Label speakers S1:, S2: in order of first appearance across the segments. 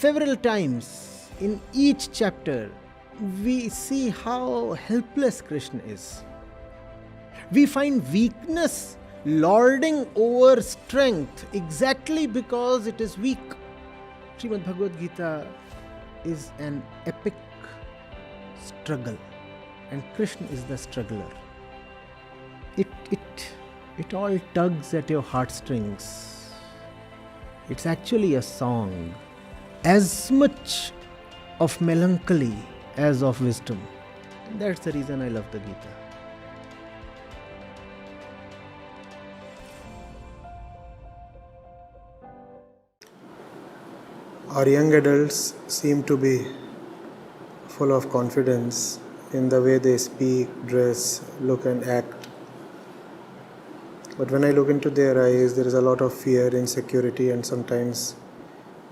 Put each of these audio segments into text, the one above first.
S1: several times in each chapter, we see how helpless Krishna is. We find weakness lording over strength exactly because it is weak. Srimad Bhagavad Gita is an epic struggle, and Krishna is the struggler. It all tugs at your heartstrings. It's actually a song, as much of melancholy as of wisdom. And that's the reason I love the Gita.
S2: Our young adults seem to be full of confidence in the way they speak, dress, look and act. But when I look into their eyes, there is a lot of fear, insecurity and sometimes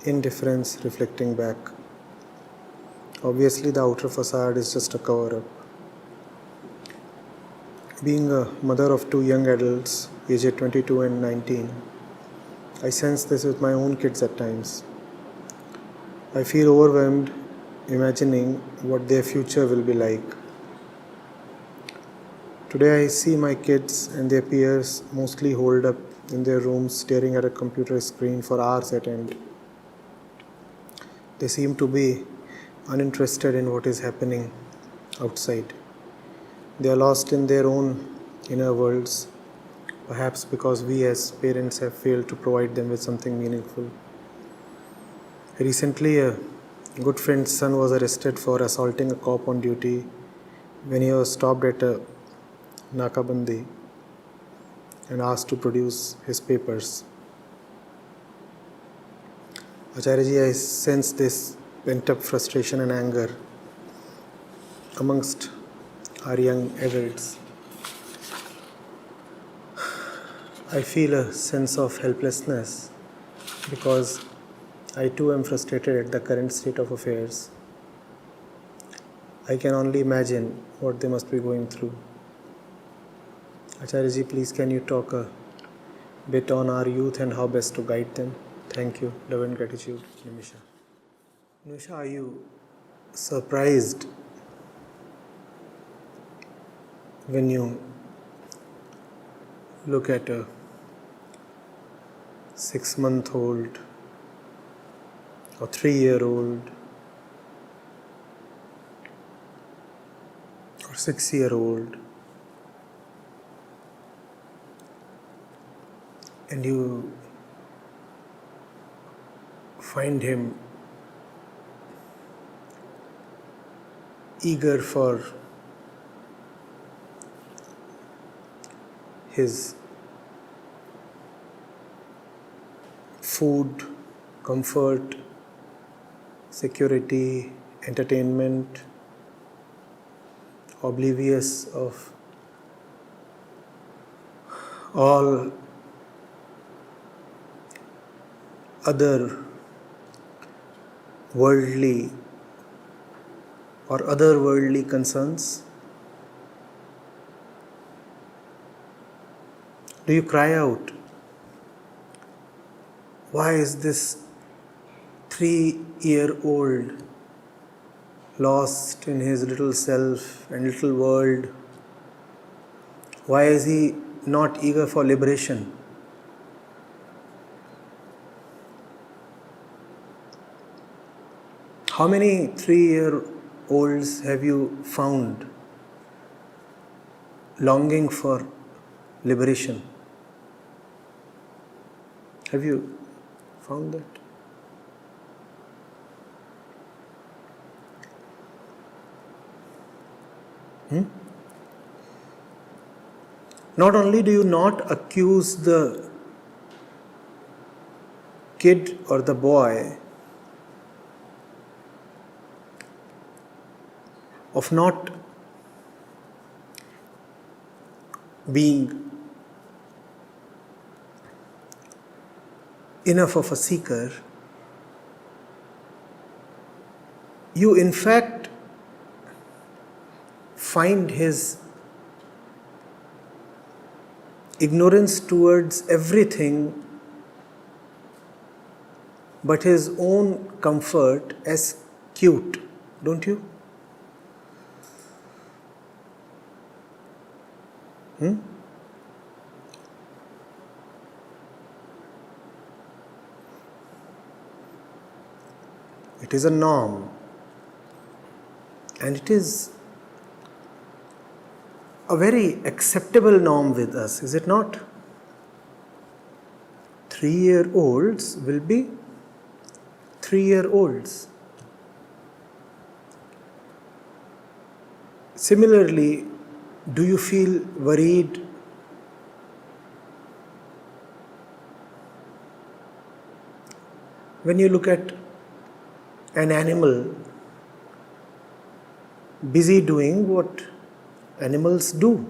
S2: indifference reflecting back. Obviously, the outer facade is just a cover-up. Being a mother of two young adults, aged 22 and 19, I sense this with my own kids at times. I feel overwhelmed imagining what their future will be like. Today I see my kids and their peers mostly holed up in their rooms staring at a computer screen for hours at end. They seem to be uninterested in what is happening outside. They are lost in their own inner worlds, perhaps because we as parents have failed to provide them with something meaningful. Recently, a good friend's son was arrested for assaulting a cop on duty when he was stopped at a Nakabandi and asked to produce his papers. Acharya, I sense this pent-up frustration and anger amongst our young adults. I feel a sense of helplessness because I too am frustrated at the current state of affairs. I can only imagine what they must be going through. Acharya, please can you talk a bit on our youth and how best to guide them? Thank you. Love and gratitude, Nimisha. Nimisha, are you surprised when you look at a 6-month-old or 3-year-old or 6-year-old and you find him eager for his food, comfort, security, entertainment, oblivious of all other worldly or otherworldly concerns? Do you cry out, why is this 3-year-old lost in his little self and little world? Why is he not eager for liberation? How many 3-year-olds have you found longing for liberation? Have you found that? Not only do you not accuse the kid or the boy of not being enough of a seeker, you in fact find his ignorance towards everything but his own comfort as cute, don't you? It is a norm, and it is a very acceptable norm with us, is it not? 3-year-olds will be 3-year-olds. Similarly, do you feel worried when you look at an animal busy doing what animals do?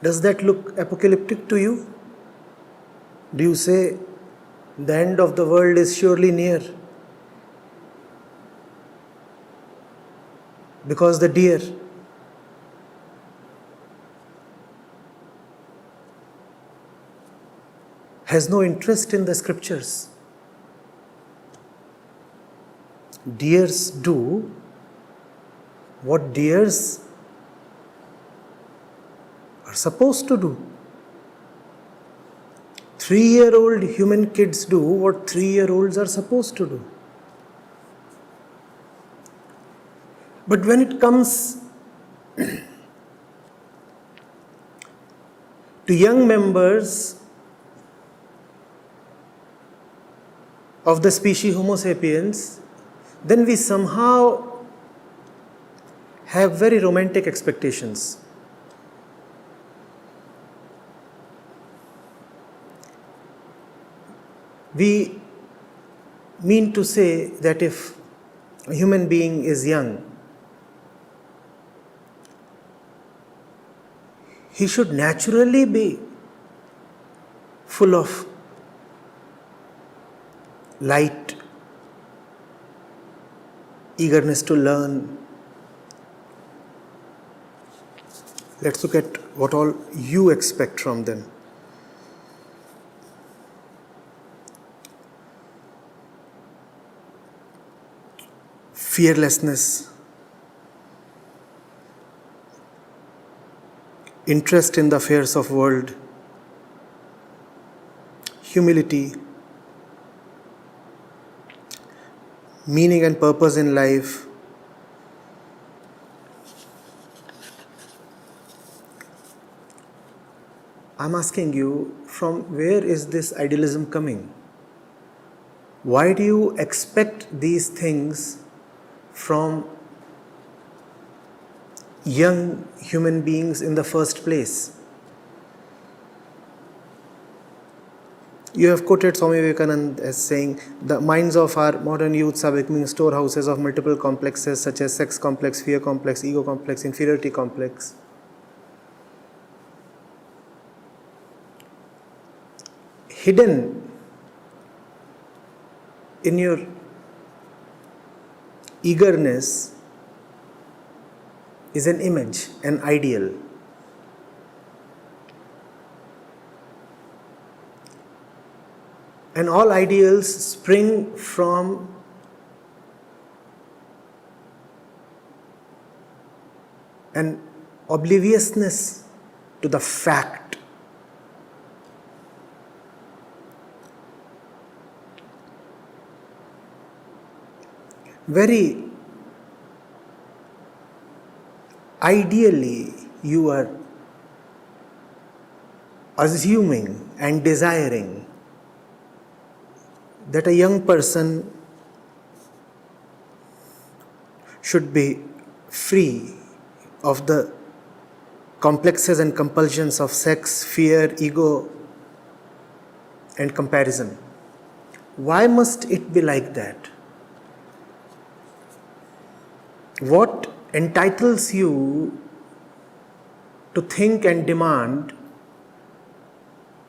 S2: Does that look apocalyptic to you? Do you say the end of the world is surely near? Because the deer has no interest in the scriptures. Deers do what deers are supposed to do. 3-year-old human kids do what 3-year-olds are supposed to do. But when it comes to young members of the species Homo sapiens, then we somehow have very romantic expectations. We mean to say that if a human being is young, he should naturally be full of light, eagerness to learn. Let's look at what all you expect from them. Fearlessness, interest in the affairs of world, humility, meaning and purpose in life, I'm asking you, from where is this idealism coming? Why do you expect these things from young human beings in the first place? You have quoted Swami Vivekananda as saying, the minds of our modern youths are becoming storehouses of multiple complexes such as sex complex, fear complex, ego complex, inferiority complex. Hidden in your eagerness is an image, an ideal. And all ideals spring from an obliviousness to the fact. Very ideally, you are assuming and desiring that a young person should be free of the complexes and compulsions of sex, fear, ego, and comparison. Why must it be like that? What entitles you to think and demand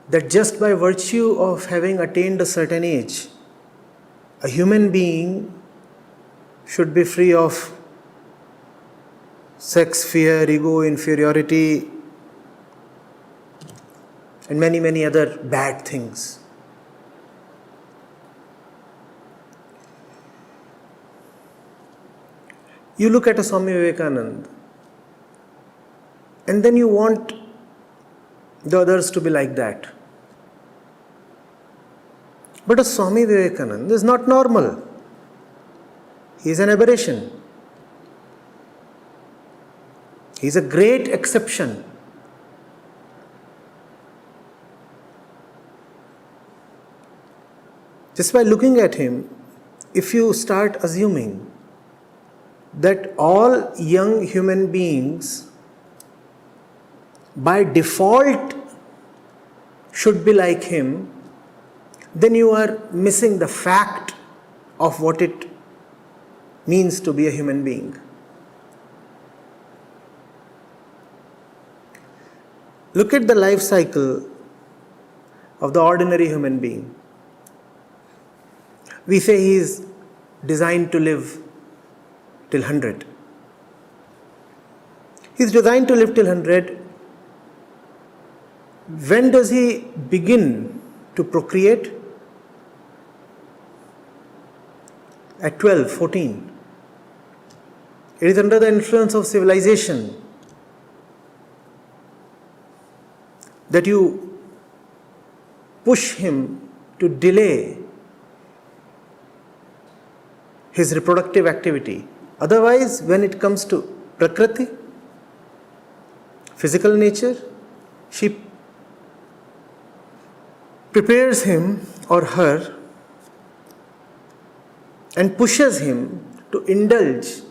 S2: that just by virtue of having attained a certain age, a human being should be free of sex, fear, ego, inferiority, and many, many other bad things. You look at a Swami Vivekananda and then you want the others to be like that. But a Swami Vivekananda is not normal. He is an aberration. He is a great exception. Just by looking at him, if you start assuming that all young human beings by default should be like him, then you are missing the fact of what it means to be a human being. Look at the life cycle of the ordinary human being. We say he is designed to live till 100. He is designed to live till 100. When does he begin to procreate? At 12, 14. It is under the influence of civilization that you push him to delay his reproductive activity. Otherwise, when it comes to Prakriti, physical nature, she prepares him or her and pushes him to indulge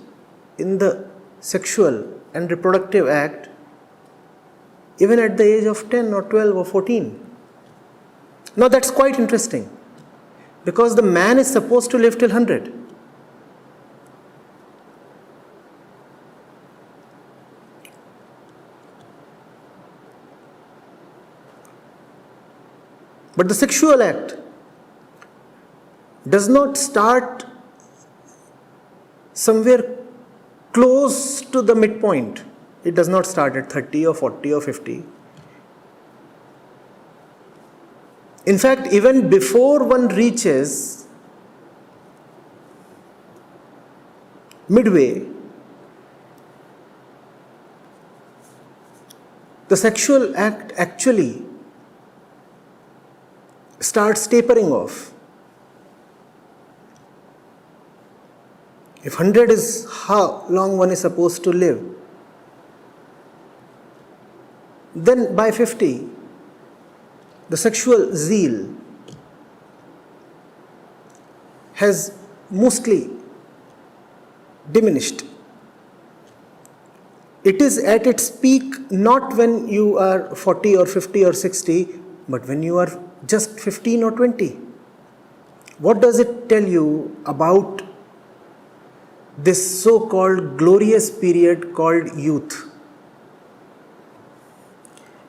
S2: in the sexual and reproductive act even at the age of 10 or 12 or 14. Now that's quite interesting, because the man is supposed to live till 100. But the sexual act does not start somewhere close to the midpoint. It does not start at 30 or 40 or 50. In fact, even before one reaches midway, the sexual act actually starts tapering off. If 100 is how long one is supposed to live, then by 50, the sexual zeal has mostly diminished. It is at its peak not when you are 40 or 50 or 60, but when you are just 15 or 20. What does it tell you about this so-called glorious period called youth?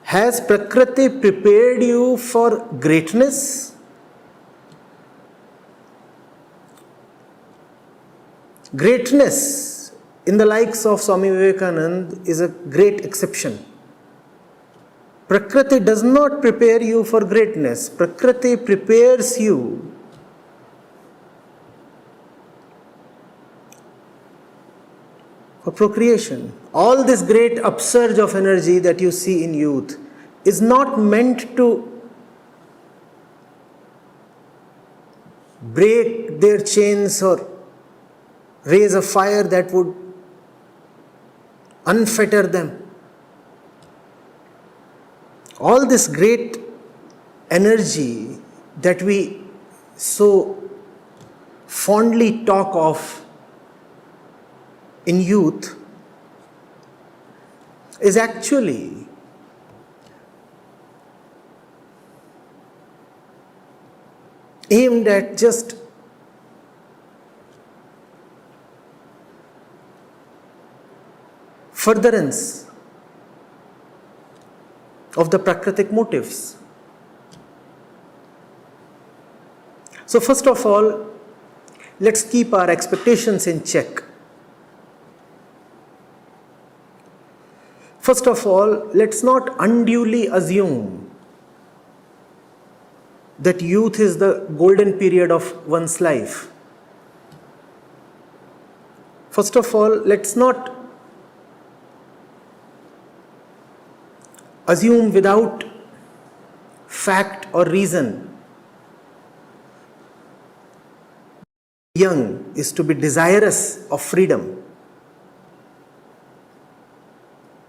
S2: Has Prakriti prepared you for greatness? Greatness in the likes of Swami Vivekananda is a great exception. Prakriti does not prepare you for greatness. Prakriti prepares you for procreation. All this great upsurge of energy that you see in youth is not meant to break their chains or raise a fire that would unfetter them. All this great energy that we so fondly talk of in youth is actually aimed at just furtherance of the Prakritic motives. So first of all, let's keep our expectations in check.
S1: First of all, let's not unduly assume that youth is the golden period of one's life. First of all, let's not assume without fact or reason young is to be desirous of freedom.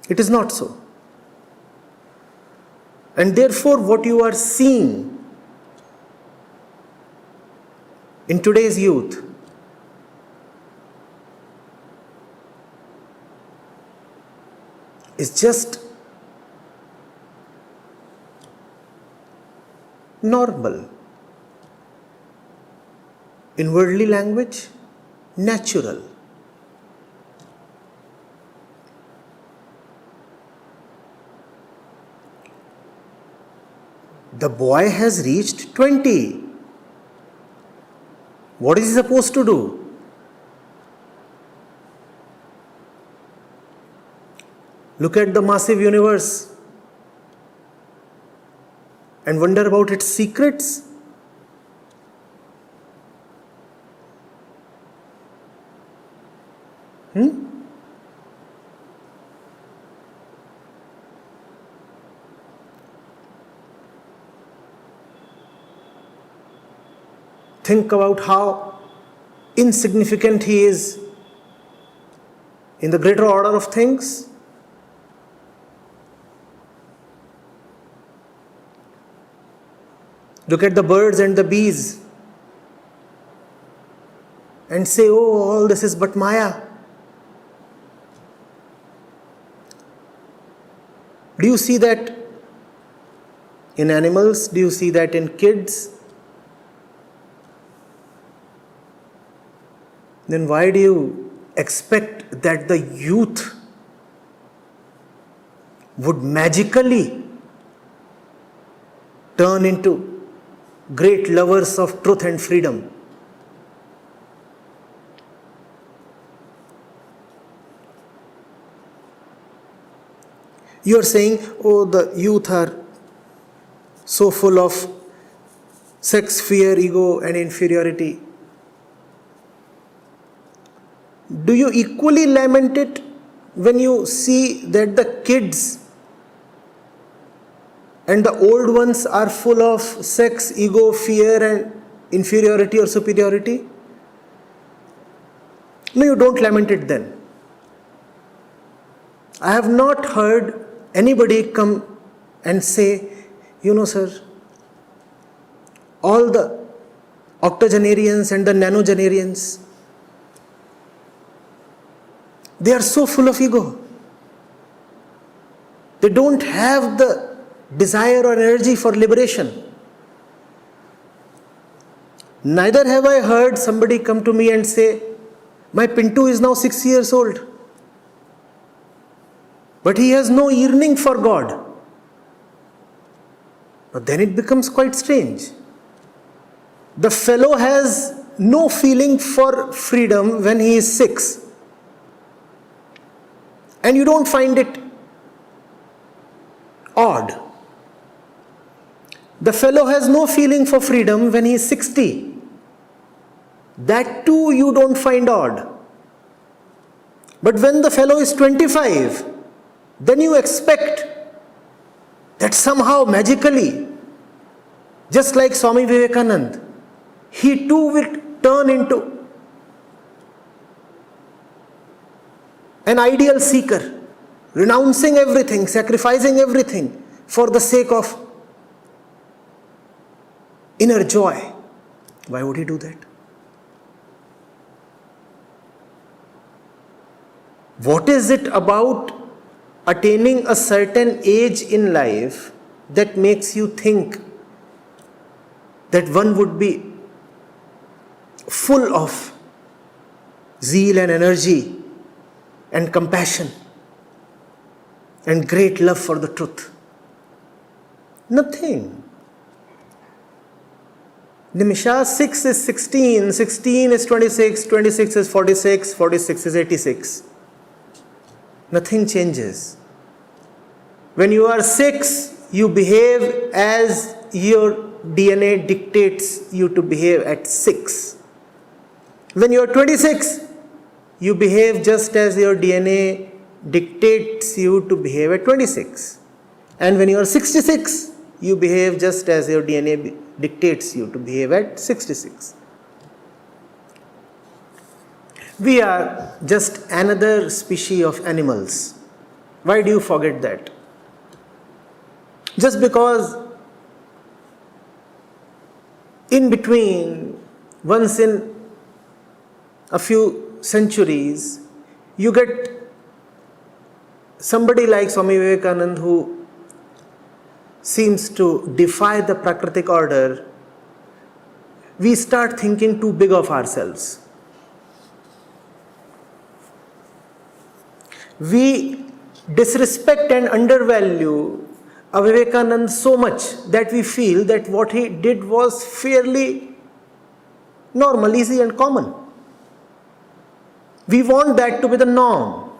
S1: It is not so. And therefore, what you are seeing in today's youth is just normal. In worldly language, natural. The boy has reached 20. What is he supposed to do? Look at the massive universe and wonder about its secrets. Think about how insignificant he is in the greater order of things. Look at the birds and the bees and say, oh, all this is but Maya. Do you see that in animals? Do you see that in kids? Then why do you expect that the youth would magically turn into great lovers of truth and freedom? You are saying, oh, the youth are so full of sex, fear, ego, and inferiority. Do you equally lament it when you see that the kids and the old ones are full of sex, ego, fear, and inferiority or superiority? No, you don't lament it then. I have not heard anybody come and say, you know, sir, all the octogenarians and the nanogenarians, they are so full of ego. They don't have the desire or energy for liberation. Neither have I heard somebody come to me and say, my Pintu is now 6 years old, but he has no yearning for God. Now then it becomes quite strange. The fellow has no feeling for freedom when he is 6. And you don't find it odd. The fellow has no feeling for freedom when he is 60. That too you don't find odd. But when the fellow is 25, then you expect that somehow magically, just like Swami Vivekananda, he too will turn into an ideal seeker, renouncing everything, sacrificing everything for the sake of inner joy. Why would he do that? What is it about attaining a certain age in life that makes you think that one would be full of zeal and energy and compassion and great love for the truth? Nothing. Nimisha, 6 is 16, 16 is 26, 26 is 46, 46 is 86. Nothing changes. When you are 6, you behave as your DNA dictates you to behave at 6. When you are 26, you behave just as your DNA dictates you to behave at 26. And when you are 66, you behave just as your DNA dictates you to behave at 66. We are just another species of animals. Why do you forget that? Just because in between, once in a few centuries, you get somebody like Swami Vivekananda who seems to defy the Prakritic order, we start thinking too big of ourselves. We disrespect and undervalue a Vivekananda so much that we feel that what he did was fairly normal, easy and common. We want that to be the norm.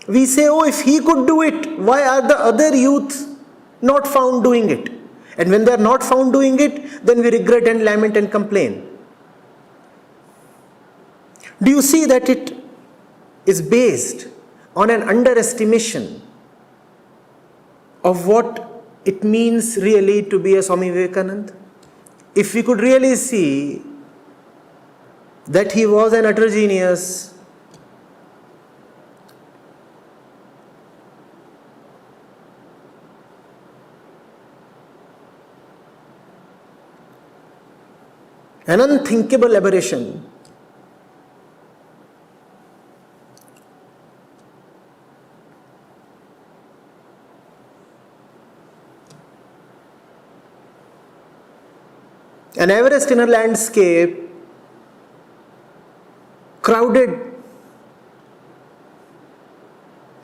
S1: We say, oh, if he could do it, why are the other youth not found doing it? And when they are not found doing it, then we regret and lament and complain. Do you see that it is based on an underestimation of what it means really to be a Swami Vivekananda? If we could really see that he was an utter genius, an unthinkable aberration, an Everest in a landscape crowded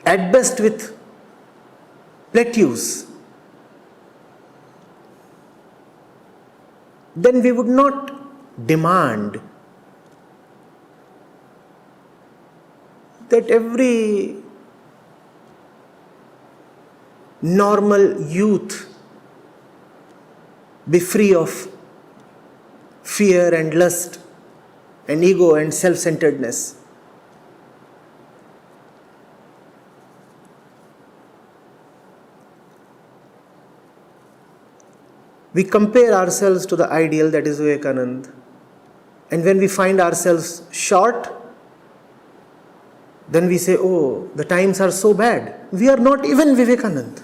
S1: at best with plateaus, then we would not demand that every normal youth be free of fear and lust and ego and self-centeredness. We compare ourselves to the ideal that is Vivekananda, and when we find ourselves short, then we say, oh, the times are so bad. We are not even Vivekananda.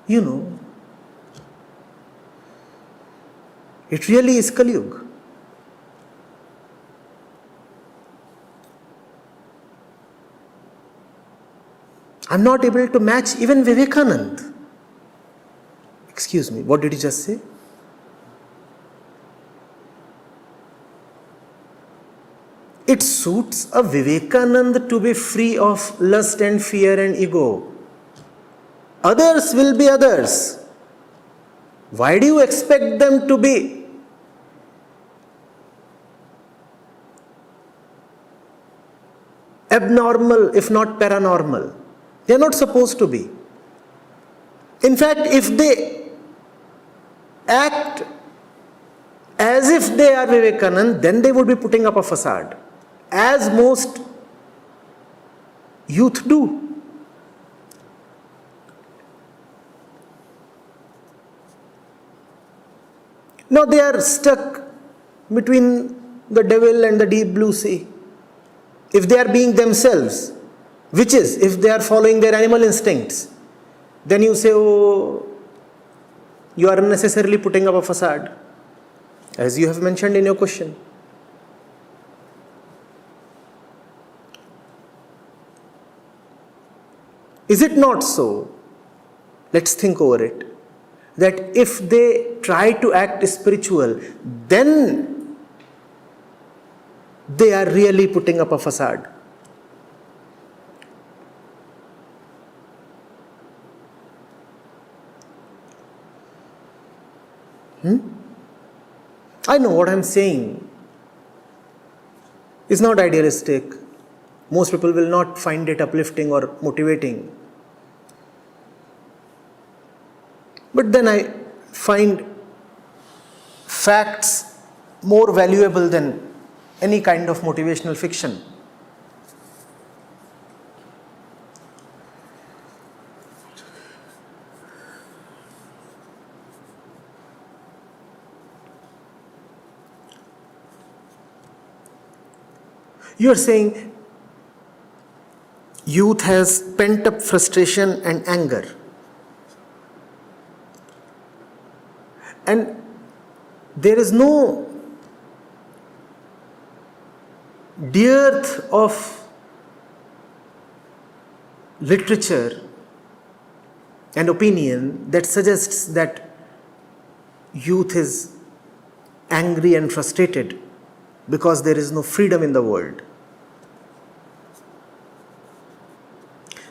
S1: You know, it really is Kali Yuga. I'm not able to match even Vivekananda. Excuse me, what did you just say? It suits a Vivekananda to be free of lust and fear and ego. Others will be others. Why do you expect them to be abnormal, if not paranormal? They are not supposed to be. In fact, if they act as if they are Vivekananda, then they would be putting up a facade, as most youth do. Now they are stuck between the devil and the deep blue sea. If they are being themselves, which is, if they are following their animal instincts, then you say, oh, you are unnecessarily putting up a facade, as you have mentioned in your question. Is it not so? Let's think over it. That if they try to act spiritual, then they are really putting up a facade. I know what I'm saying is not idealistic. Most people will not find it uplifting or motivating. But then I find facts more valuable than any kind of motivational fiction. You are saying youth has pent up frustration and anger. And there is no dearth of literature and opinion that suggests that youth is angry and frustrated because there is no freedom in the world.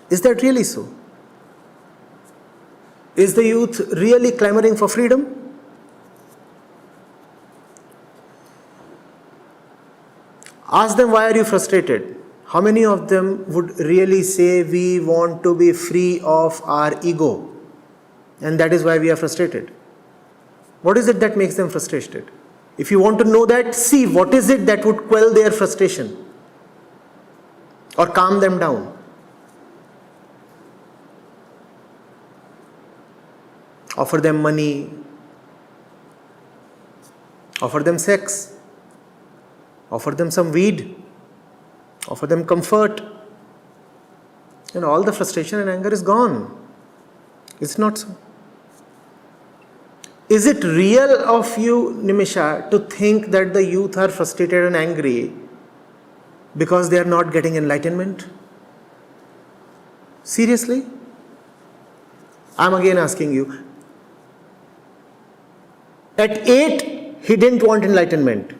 S1: Is that really so? Is the youth really clamoring for freedom? Ask them, why are you frustrated? How many of them would really say, we want to be free of our ego, and that is why we are frustrated? What is it that makes them frustrated? If you want to know that, see what is it that would quell their frustration or calm them down. Offer them money, offer them sex, offer them some weed, offer them comfort, and all the frustration and anger is gone. It's not so. Is it real of you, Nimisha, to think that the youth are frustrated and angry because they are not getting enlightenment? Seriously? I'm again asking you. At 8, he didn't want enlightenment.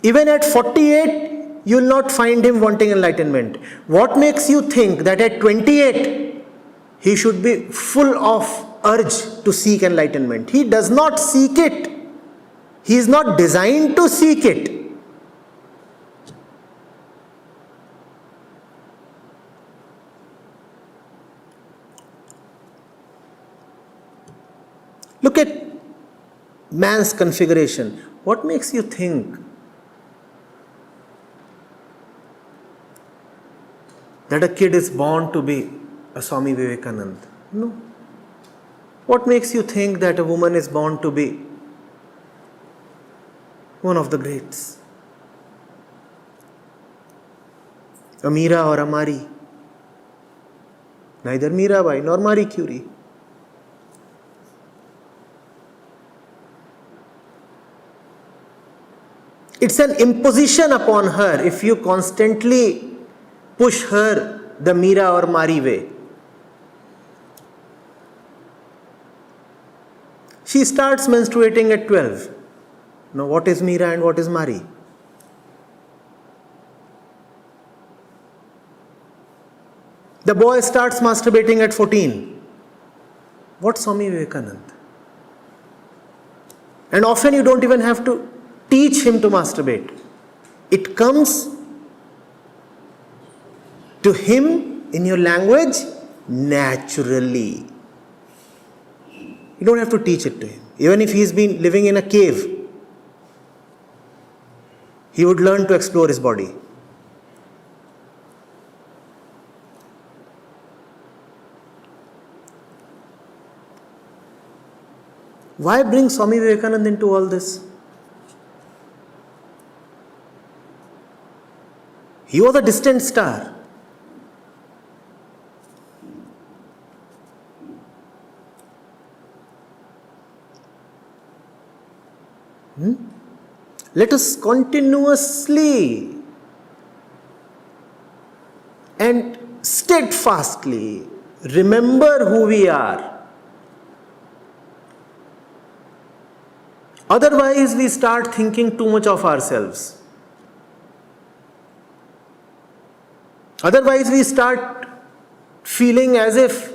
S1: Even at 48, you will not find him wanting enlightenment. What makes you think that at 28, he should be full of urge to seek enlightenment? He does not seek it. He is not designed to seek it. Look at man's configuration. What makes you think that a kid is born to be a Swami Vivekananda? No. What makes you think that a woman is born to be one of the greats? A Meera or a Mari? Neither Meerabai nor Marie Curie. It's an imposition upon her if you constantly push her the Meera or Mari way. She starts menstruating at 12. Now, what is Meera and what is Mari? The boy starts masturbating at 14. What's Swami Vivekananda? And often you don't even have to teach him to masturbate. It comes to him in your language naturally. You don't have to teach it to him. Even if he's been living in a cave, he would learn to explore his body. Why bring Swami Vivekananda into all this? He was a distant star. Let us continuously and steadfastly remember who we are. Otherwise, we start thinking too much of ourselves. Otherwise, we start feeling as if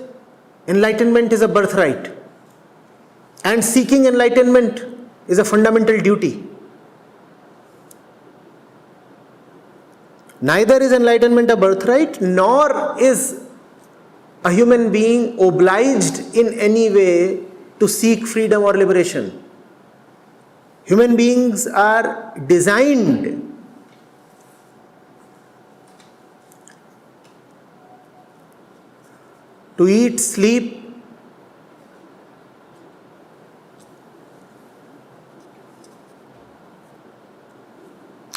S1: enlightenment is a birthright and seeking enlightenment is a fundamental duty. Neither is enlightenment a birthright, nor is a human being obliged in any way to seek freedom or liberation. Human beings are designed to eat, sleep,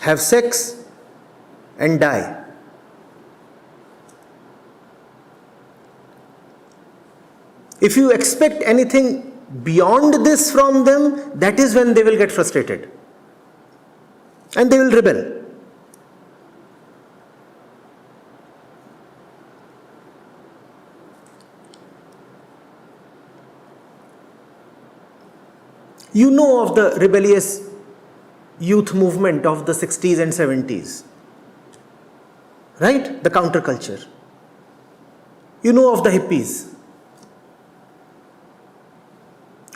S1: have sex, and die. If you expect anything beyond this from them, that is when they will get frustrated and they will rebel. You know of the rebellious youth movement of the 60s and 70s, right? The counterculture. You know of the hippies.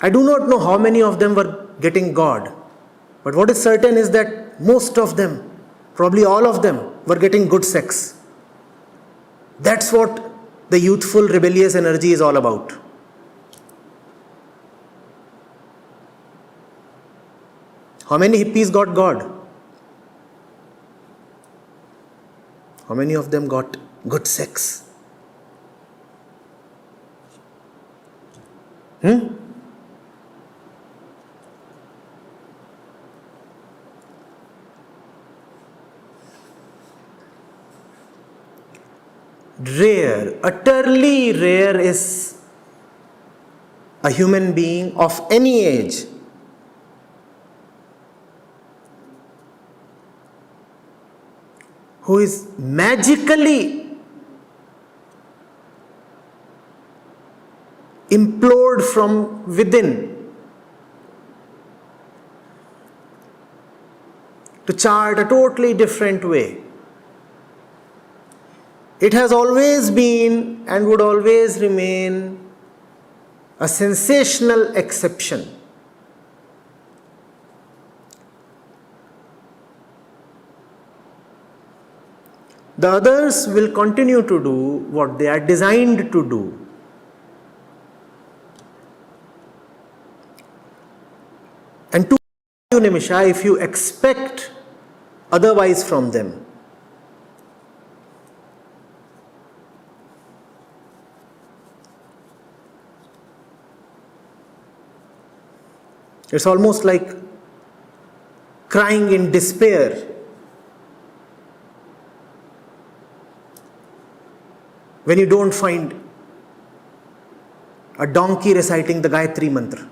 S1: I do not know how many of them were getting God, but what is certain is that most of them, probably all of them, were getting good sex. That's what the youthful rebellious energy is all about. How many hippies got God? How many of them got good sex? Rare, utterly rare is a human being of any age who is magically implored from within to chart a totally different way. It has always been and would always remain a sensational exception. The others will continue to do what they are designed to do. And to you, Nimisha, if you expect otherwise from them, it's almost like crying in despair when you don't find a donkey reciting the Gayatri mantra.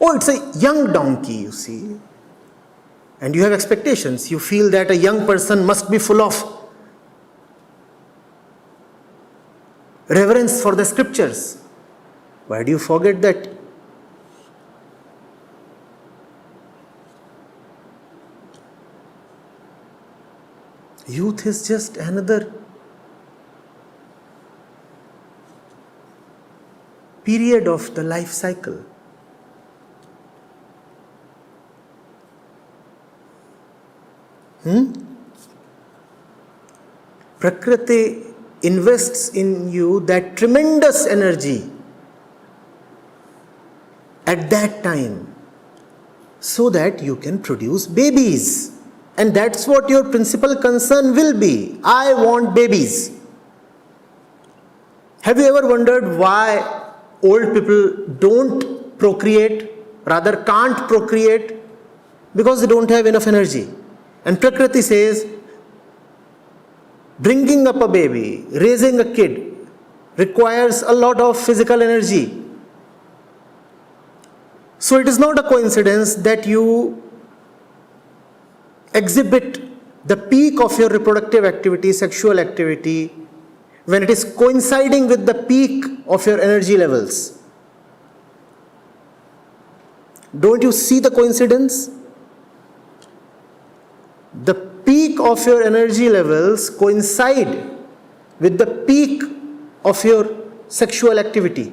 S1: Oh, it's a young donkey, you see. And you have expectations. You feel that a young person must be full of reverence for the scriptures. Why do you forget that youth is just another period of the life cycle? Prakriti invests in you that tremendous energy at that time so that you can produce babies. And that's what your principal concern will be. I want babies. Have you ever wondered why old people don't procreate, rather can't procreate? Because they don't have enough energy. And Prakriti says, bringing up a baby, raising a kid, requires a lot of physical energy. So it is not a coincidence that you exhibit the peak of your reproductive activity, sexual activity, when it is coinciding with the peak of your energy levels. Don't you see the coincidence? The peak of your energy levels coincide with the peak of your sexual activity.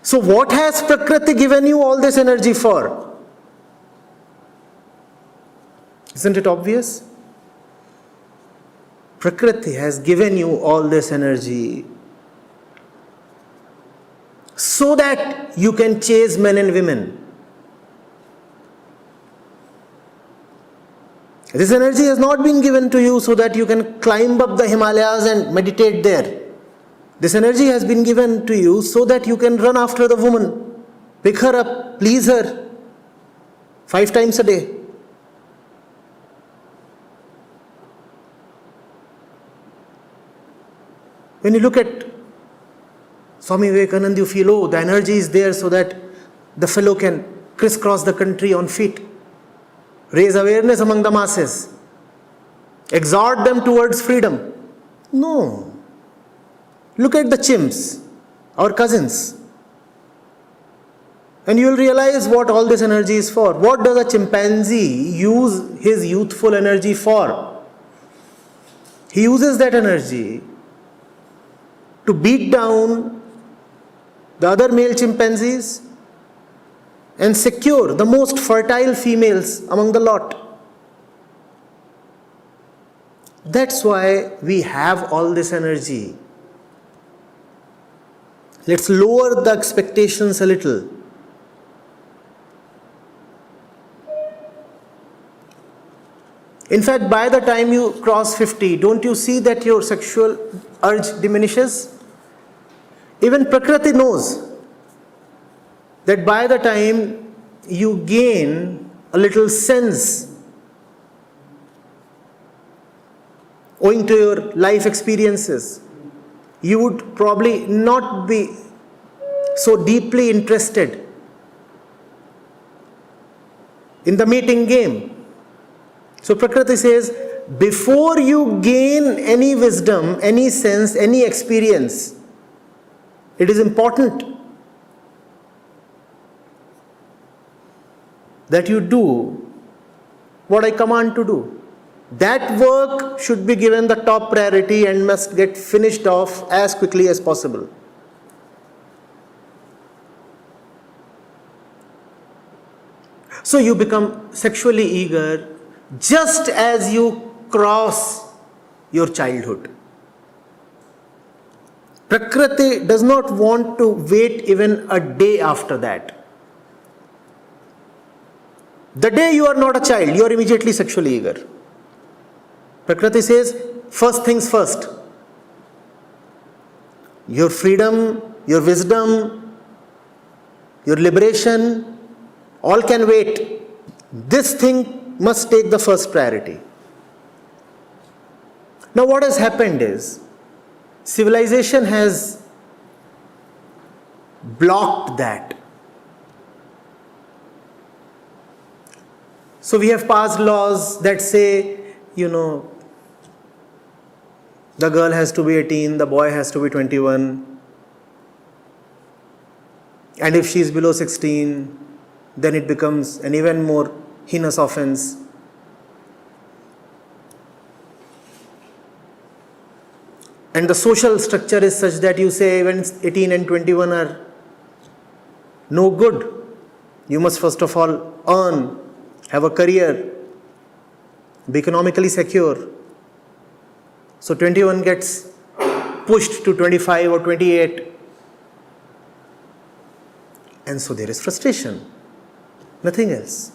S1: So what has Prakriti given you all this energy for? Isn't it obvious? Prakriti has given you all this energy so that you can chase men and women. This energy has not been given to you so that you can climb up the Himalayas and meditate there. This energy has been given to you so that you can run after the woman, pick her up, please her 5 times a day. When you look at Swami Vivekananda, you feel, oh, the energy is there so that the fellow can crisscross the country on feet, raise awareness among the masses, exhort them towards freedom. No. Look at the chimps, our cousins. And you will realize what all this energy is for. What does a chimpanzee use his youthful energy for? He uses that energy to beat down the other male chimpanzees and secure the most fertile females among the lot. That's why we have all this energy. Let's lower the expectations a little. In fact, by the time you cross 50, don't you see that your sexual urge diminishes? Even Prakriti knows that by the time you gain a little sense owing to your life experiences, you would probably not be so deeply interested in the mating game. So Prakriti says, before you gain any wisdom, any sense, any experience, it is important that you do what I command to do. That work should be given the top priority and must get finished off as quickly as possible. So you become sexually eager just as you cross your childhood. Prakriti does not want to wait even a day after that. The day you are not a child, you are immediately sexually eager. Prakriti says, first things first. Your freedom, your wisdom, your liberation, all can wait. This thing must take the first priority. Now what has happened is, civilization has blocked that. So we have passed laws that say, the girl has to be 18, the boy has to be 21. And if she is below 16, then it becomes an even more heinous offense. And the social structure is such that you say when 18 and 21 are no good, you must first of all earn, have a career, be economically secure. So 21 gets pushed to 25 or 28. And so there is frustration, nothing else.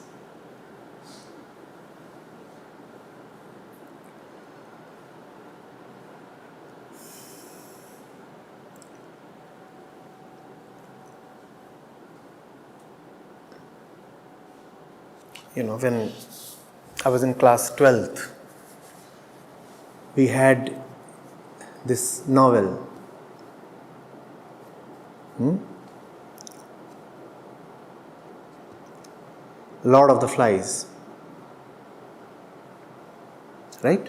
S1: When I was in class 12th, we had this novel. Lord of the Flies. Right?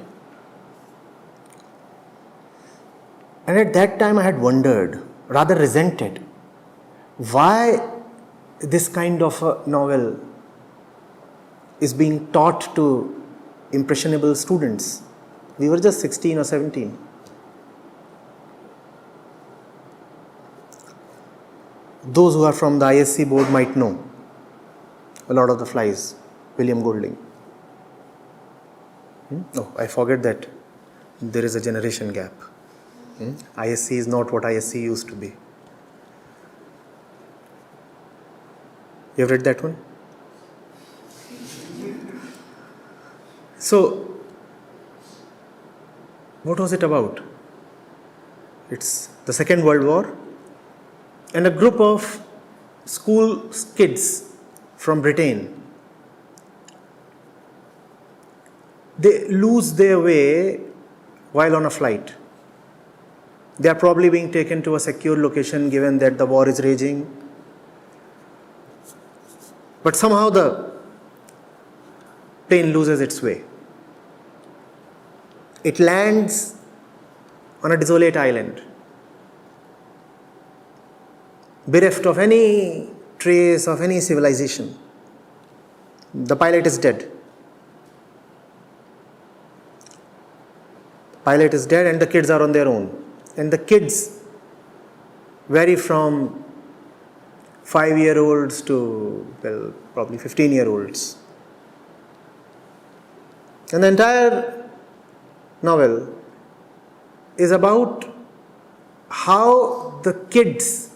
S1: And at that time I had wondered, rather resented, why this kind of a novel is being taught to impressionable students. We were just 16 or 17. Those who are from the ISC board might know A Lord of the Flies, William Golding.
S2: Oh, I forget that there is a generation gap. ISC is not what ISC used to be. You have read that one? So, what was it about? It's the Second World War, and a group of school kids from Britain, they lose their way while on a flight. They are probably being taken to a secure location given that the war is raging. But somehow the plane loses its way. It lands on a desolate island, bereft of any trace of any civilization. The pilot is dead. Pilot is dead and the kids are on their own. And the kids vary from 5-year-olds to, well, probably 15-year-olds. And the entire novel is about how the kids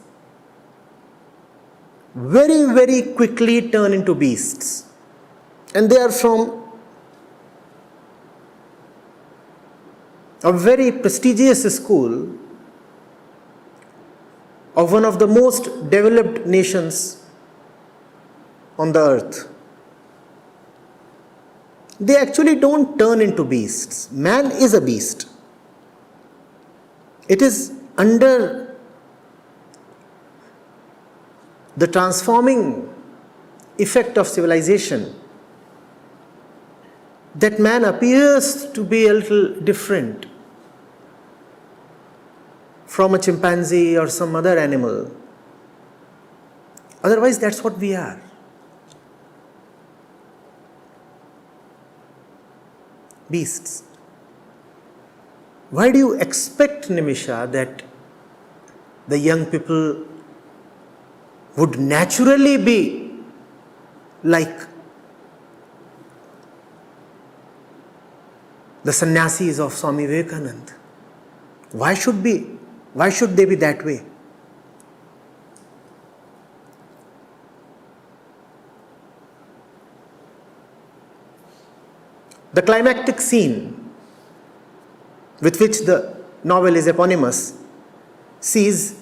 S2: very, very quickly turn into beasts. And they are from a very prestigious school of one of the most developed nations on the earth. They actually don't turn into beasts. Man is a beast. It is under the transforming effect of civilization that man appears to be a little different from a chimpanzee or some other animal. Otherwise, that's what we are. Beasts. Why do you expect, Nimisha, that the young people would naturally be like the sannyasis of Swami Vivekananda? Why should they be that way? The climactic scene with which the novel is eponymous sees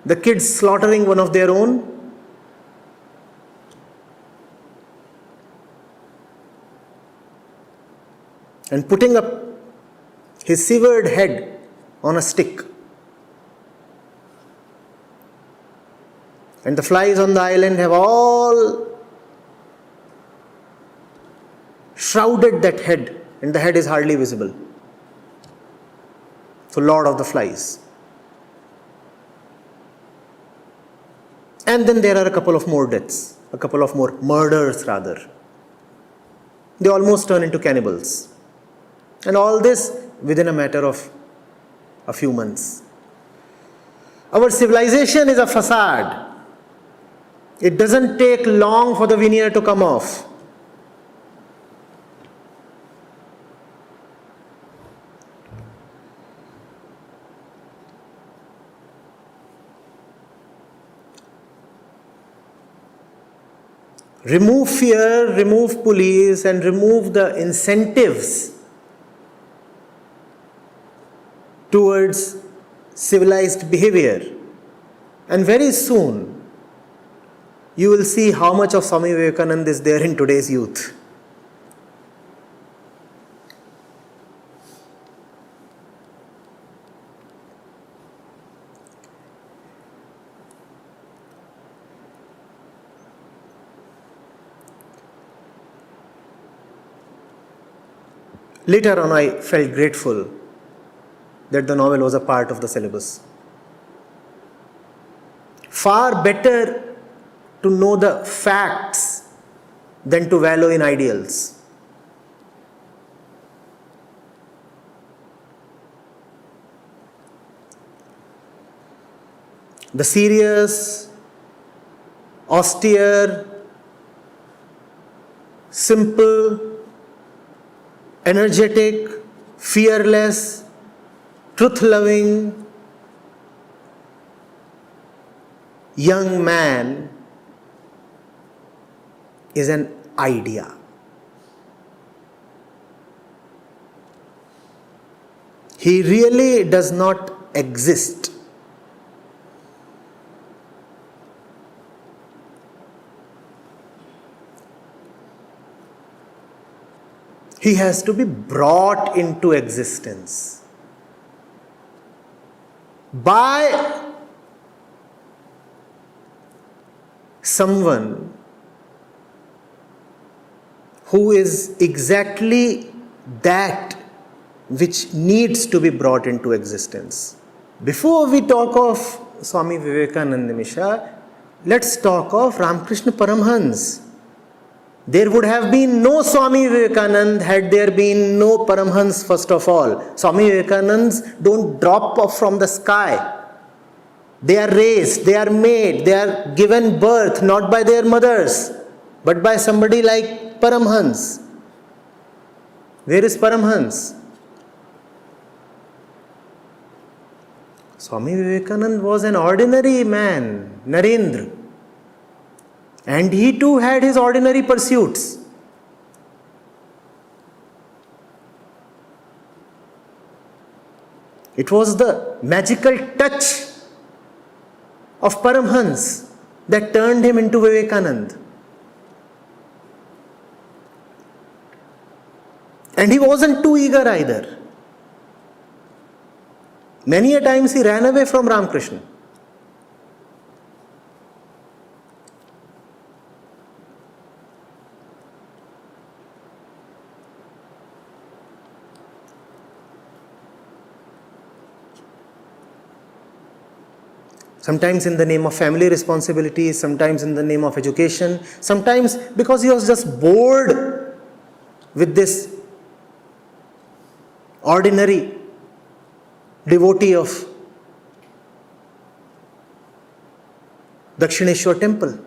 S2: the kids slaughtering one of their own, and putting up his severed head on a stick. And the flies on the island have all shrouded that head, and the head is hardly visible. So, Lord of the Flies. And then there are a couple of more deaths, a couple of more murders rather. They almost turn into cannibals. And all this within a matter of a few months. Our civilization is a facade. It doesn't take long for the veneer to come off. Remove fear, remove police, and remove the incentives towards civilized behavior. And very soon, you will see how much of Swami Vivekananda is there in today's youth. Later on, I felt grateful that the novel was a part of the syllabus. Far better to know the facts than to wallow in ideals. The serious, austere,
S1: simple, energetic, fearless, truth-loving young man is an idea. He really does not exist. He has to be brought into existence by someone who is exactly that which needs to be brought into existence. Before we talk of Swami Vivekananda Misha, let's talk of Ramakrishna Paramhans. There would have been no Swami Vivekanand had there been no Paramhans first of all. Swami Vivekanands don't drop off from the sky. They are raised, they are made, they are given birth not by their mothers, but by somebody like Paramhans. Where is Paramhans? Swami Vivekananda was an ordinary man, Narendra. And he too had his ordinary pursuits. It was the magical touch of Paramhans that turned him into Vivekananda. And he wasn't too eager either. Many a times he ran away from Ramakrishna. Sometimes in the name of family responsibilities, sometimes in the name of education, sometimes because he was just bored with this ordinary devotee of Dakshineshwar temple.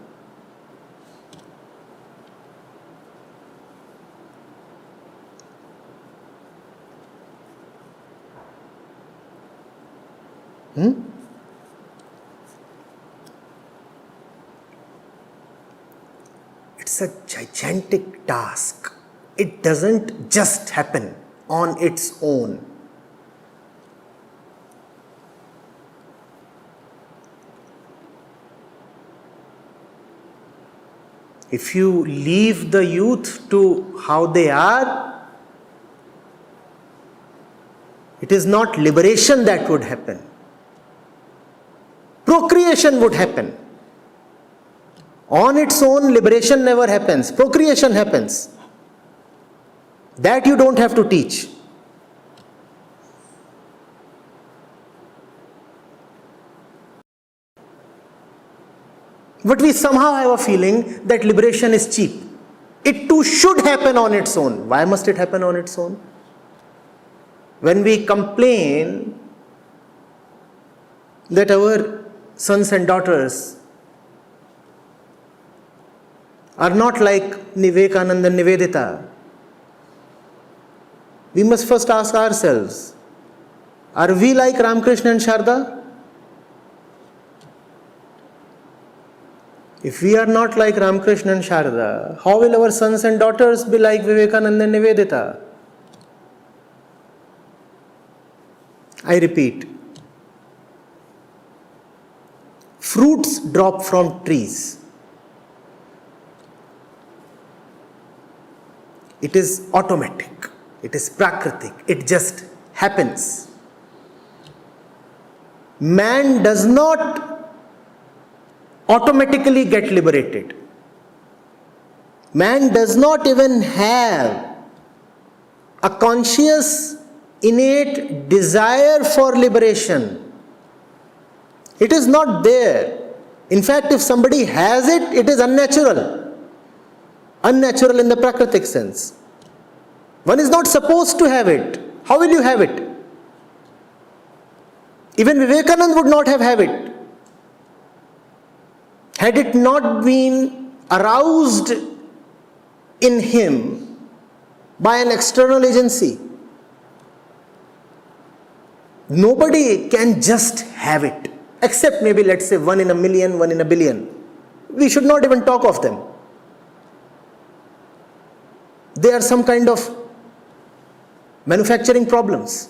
S1: It's a gigantic task. It doesn't just happen on its own. If you leave the youth to how they are, it is not liberation that would happen. Procreation would happen. On its own, liberation never happens. Procreation happens. That you don't have to teach. But we somehow have a feeling that liberation is cheap. It too should happen on its own. Why must it happen on its own? When we complain that our sons and daughters are not like Vivekananda and Nivedita, we must first ask ourselves, are we like Ramakrishna and Sharda? If we are not like Ramakrishna and Sharda, how will our sons and daughters be like Vivekananda and Nivedita? I repeat, fruits drop from trees. It is automatic. It is prakritik. It just happens. Man does not automatically get liberated. Man does not even have a conscious, innate desire for liberation. It is not there. In fact, if somebody has it, it is unnatural. Unnatural in the prakritic sense. One is not supposed to have it. How will you have it? Even Vivekananda would not have it. Had it not been aroused in him by an external agency. Nobody can just have it, except maybe, let's say, 1 in a million, 1 in a billion. We should not even talk of them. They are some kind of manufacturing problems.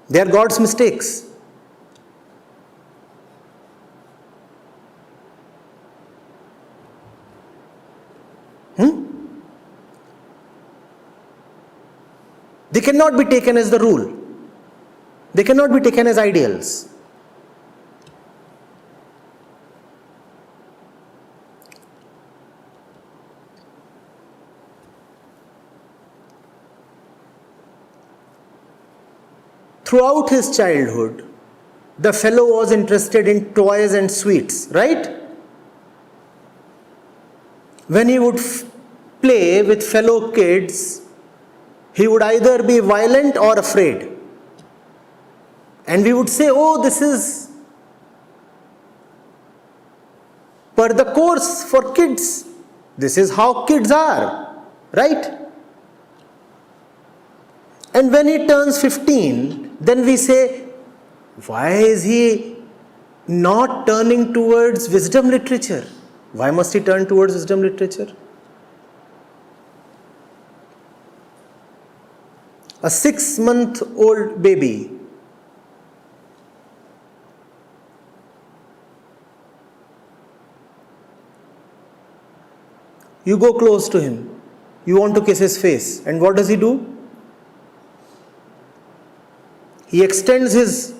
S1: They are God's mistakes. They cannot be taken as the rule. They cannot be taken as ideals. Throughout his childhood, the fellow was interested in toys and sweets, right? When he would play with fellow kids, he would either be violent or afraid. And we would say, oh, this is per the course for kids. This is how kids are, right? And when he turns 15, then we say, why is he not turning towards wisdom literature? Why must he turn towards wisdom literature? A 6-month-old baby you go close to him, you want to kiss his face, and what does he do? He extends his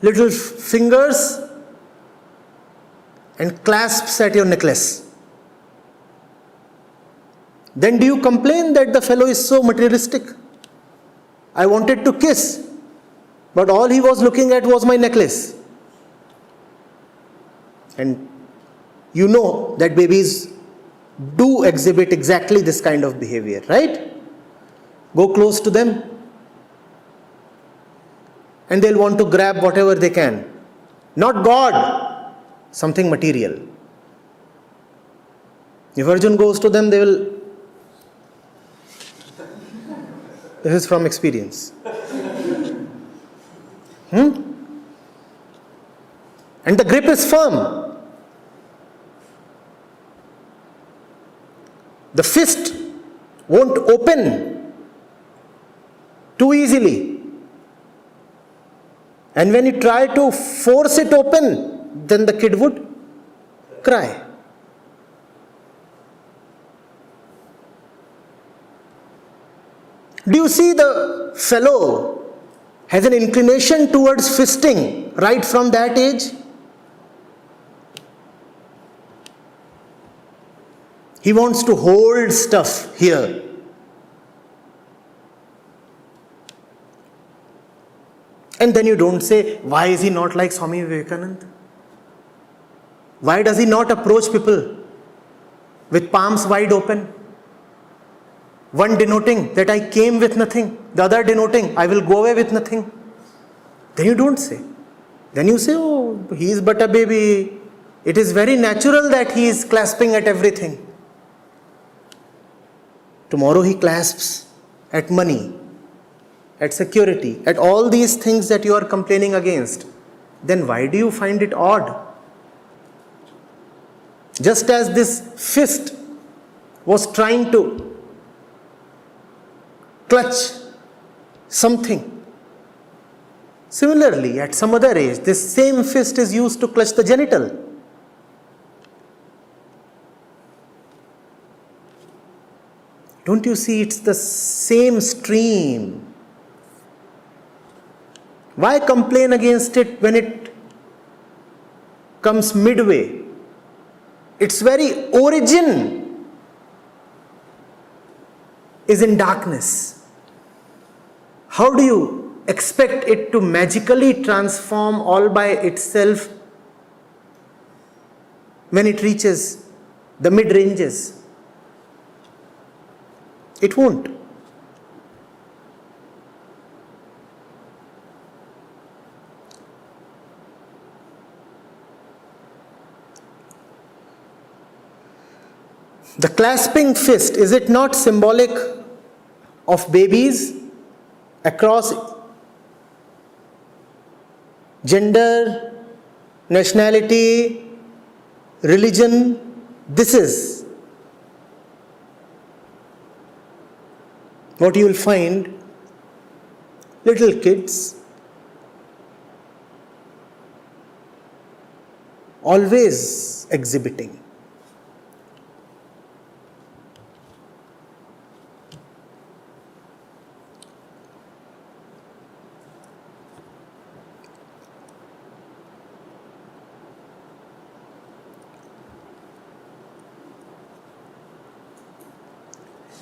S1: little fingers and clasps at your necklace. Then do you complain that the fellow is so materialistic? I wanted to kiss, but all he was looking at was my necklace. And you know that babies do exhibit exactly this kind of behavior, right? Go close to them and they'll want to grab whatever they can. Not God, something material. If Arjun goes to them, they will... This is from experience. And the grip is firm. The fist won't open too easily. And when you try to force it open, then the kid would cry. Do you see the fellow has an inclination towards fisting right from that age? He wants to hold stuff here. And then you don't say, why is he not like Swami Vivekananda? Why does he not approach people with palms wide open? One denoting that I came with nothing, the other denoting I will go away with nothing. Then you don't say. Then you say, oh, he is but a baby. It is very natural that he is clasping at everything. Tomorrow he clasps at money, at security, at all these things that you are complaining against. Then why do you find it odd? Just as this fist was trying to clutch something, similarly, at some other age, this same fist is used to clutch the genital. Don't you see it's the same stream? Why complain against it when it comes midway? Its very origin is in darkness. How do you expect it to magically transform all by itself when it reaches the mid-ranges? It won't. The clasping fist, is it not symbolic of babies across gender, nationality, religion? This is what you will find. Little kids always exhibiting.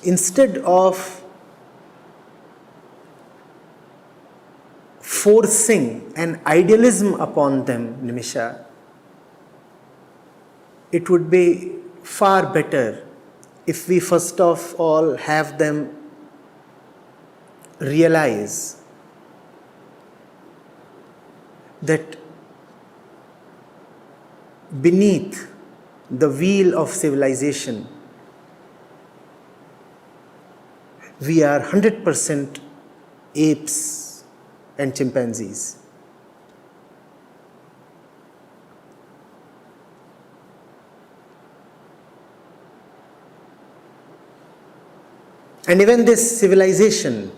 S1: Instead of forcing an idealism upon them, Nimisha, it would be far better if we first of all have them realize that beneath the wheel of civilization, we are 100% apes and chimpanzees. And even this civilization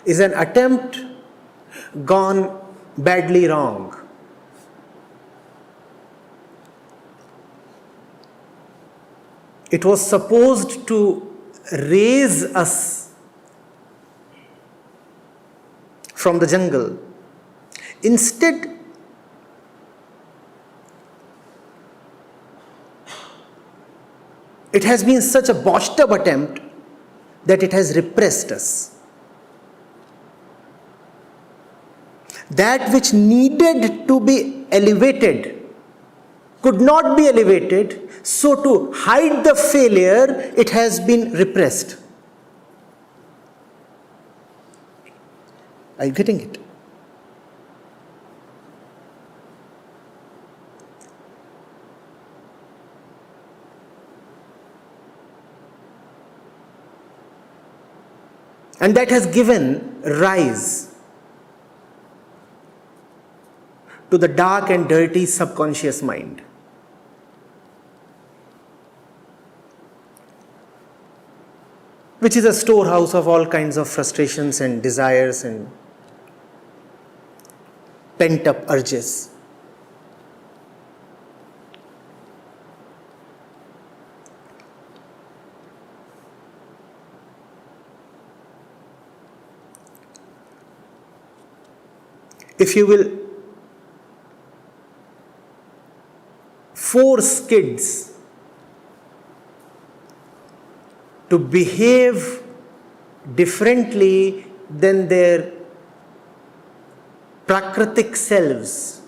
S1: is an attempt gone badly wrong. It was supposed to raise us from the jungle. Instead, it has been such a botched up attempt that it has repressed us. That which needed to be elevated could not be elevated, so to hide the failure, it has been repressed. Are you getting it? And that has given rise to the dark and dirty subconscious mind. Which is a storehouse of all kinds of frustrations and desires and pent-up urges. If you will force kids to behave differently than their prakritic selves,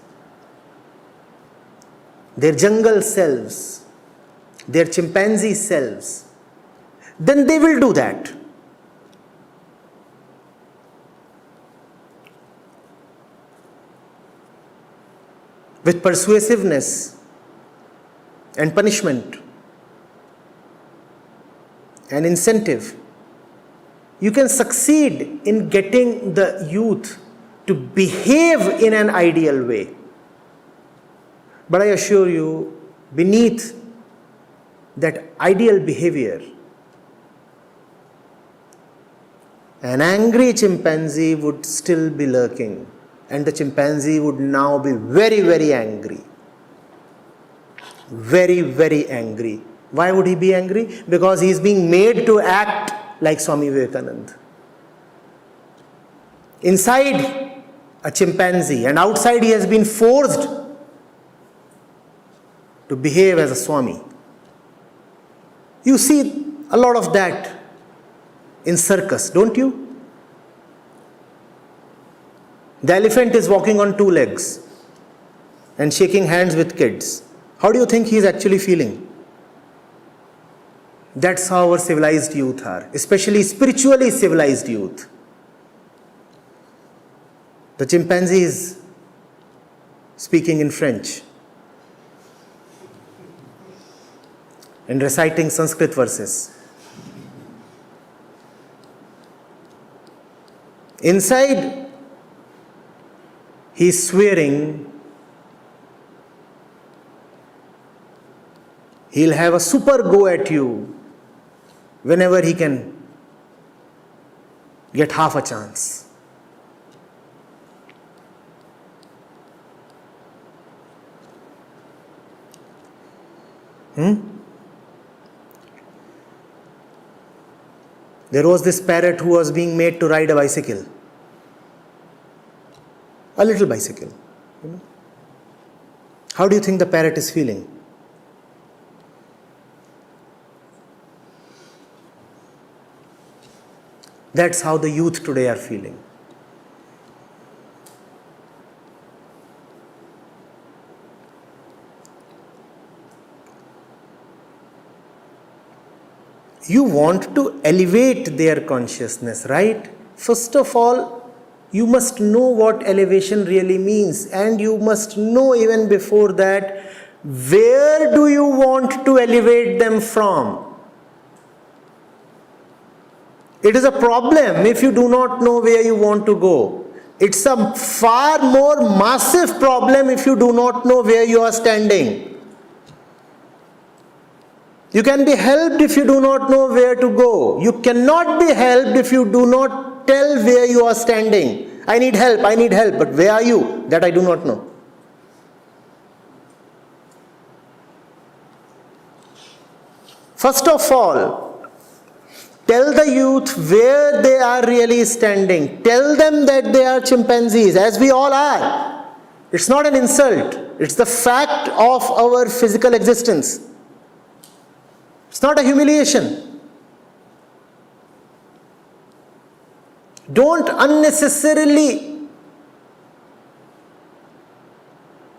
S1: their jungle selves, their chimpanzee selves, then they will do that. With persuasiveness and punishment and incentive, you can succeed in getting the youth to behave in an ideal way. But I assure you, beneath that ideal behavior, an angry chimpanzee would still be lurking. And the chimpanzee would now be very, very angry. Very, very angry. Why would he be angry? Because he is being made to act like Swami Vivekananda. Inside a chimpanzee and outside he has been forced to behave as a Swami. You see a lot of that in circus, don't you? The elephant is walking on two legs and shaking hands with kids. How do you think he is actually feeling? That's how our civilized youth are, especially spiritually civilized youth. The chimpanzee is speaking in French. and reciting Sanskrit verses. Inside, he is swearing he'll have a super go at you whenever he can get half a chance. There was this parrot who was being made to ride a bicycle. A little bicycle. How do you think the parrot is feeling? That's how the youth today are feeling. You want to elevate their consciousness, right? First of all, you must know what elevation really means, and you must know even before that, where do you want to elevate them from? It is a problem if you do not know where you want to go. It's a far more massive problem if you do not know where you are standing. You can be helped if you do not know where to go. You cannot be helped if you do not tell where you are standing. I need help, but where are you? That I do not know. First of all, tell the youth where they are really standing. Tell them that they are chimpanzees, as we all are. It's not an insult. It's the fact of our physical existence. It's not a humiliation. Don't unnecessarily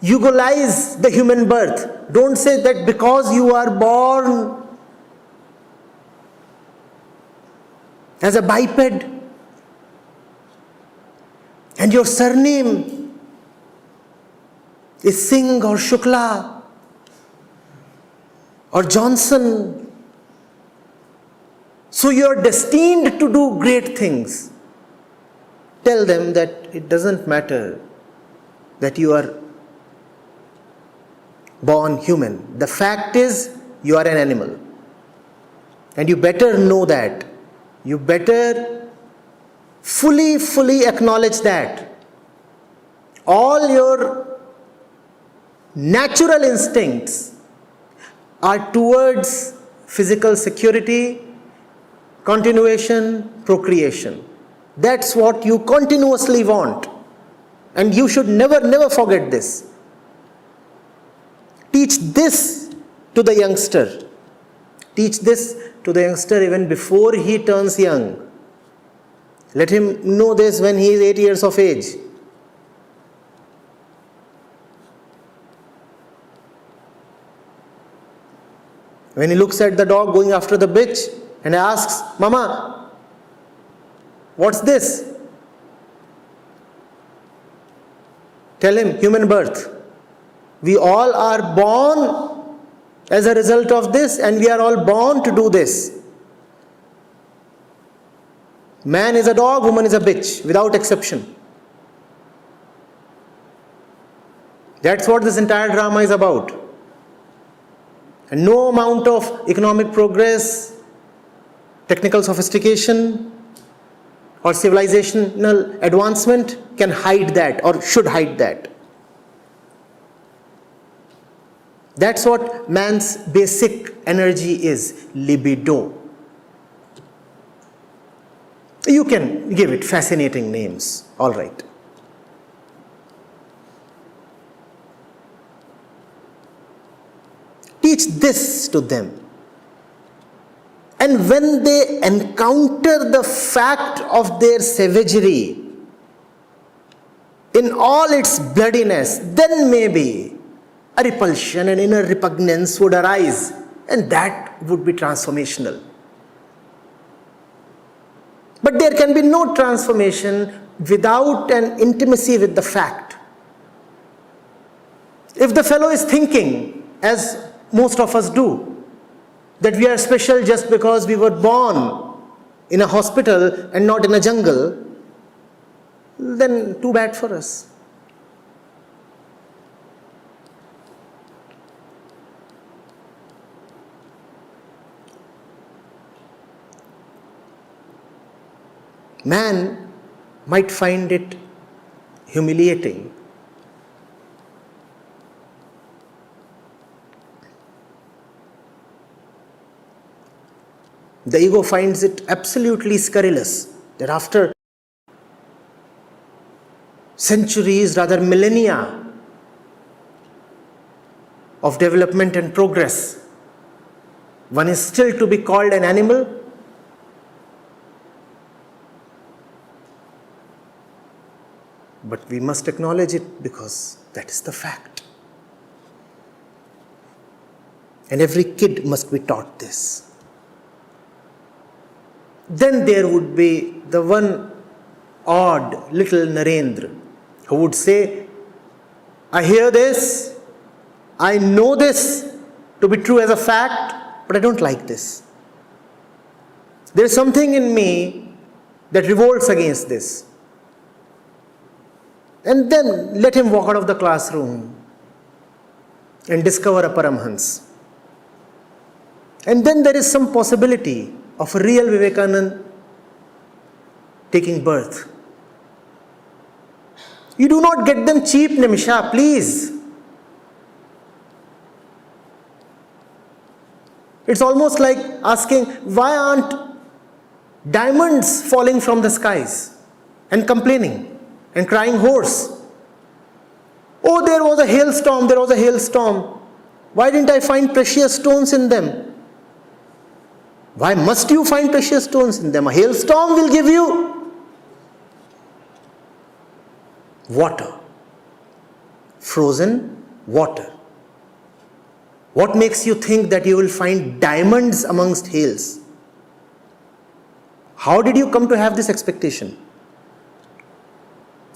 S1: eulogize the human birth. Don't say that because you are born as a biped and your surname is Singh or Shukla or Johnson, so you are destined to do great things. Tell them that it doesn't matter that you are born human. The fact is, you are an animal. And you better know that. You better fully acknowledge that. All your natural instincts are towards physical security, continuation, procreation. That's what you continuously want. And you should never forget this. Teach this to the youngster. Teach this to the youngster even before he turns young. Let him know this when he is 8 years of age. When he looks at the dog going after the bitch and asks, "Mama, what's this?" Tell him, human birth. We all are born as a result of this, and we are all born to do this. Man is a dog, woman is a bitch, without exception. That's what this entire drama is about. And no amount of economic progress, technical sophistication, or civilizational advancement can hide that or should hide that. That's what man's basic energy is, libido. You can give it fascinating names, all right. Teach this to them. And when they encounter the fact of their savagery in all its bloodiness, then maybe a repulsion and inner repugnance would arise, and that would be transformational. But there can be no transformation without an intimacy with the fact. If the fellow is thinking, as most of us do, that we are special just because we were born in a hospital and not in a jungle, then too bad for us. Man might find it humiliating. The ego finds it absolutely scurrilous that after centuries, rather millennia of development and progress, one is still to be called an animal. But we must acknowledge it because that is the fact. And every kid must be taught this. Then there would be the one odd little Narendra who would say, I hear this, I know this to be true as a fact, but I don't like this. There is something in me that revolts against this. And then let him walk out of the classroom and discover a Paramhans. And then there is some possibility of a real Vivekanand taking birth. You do not get them cheap, Nimisha, please. It's almost like asking, why aren't diamonds falling from the skies? And complaining and crying hoarse. Oh, there was a hailstorm, there was a hailstorm. Why didn't I find precious stones in them? Why must you find precious stones in them? A hailstorm will give you water, frozen water. What makes you think that you will find diamonds amongst hails? How did you come to have this expectation?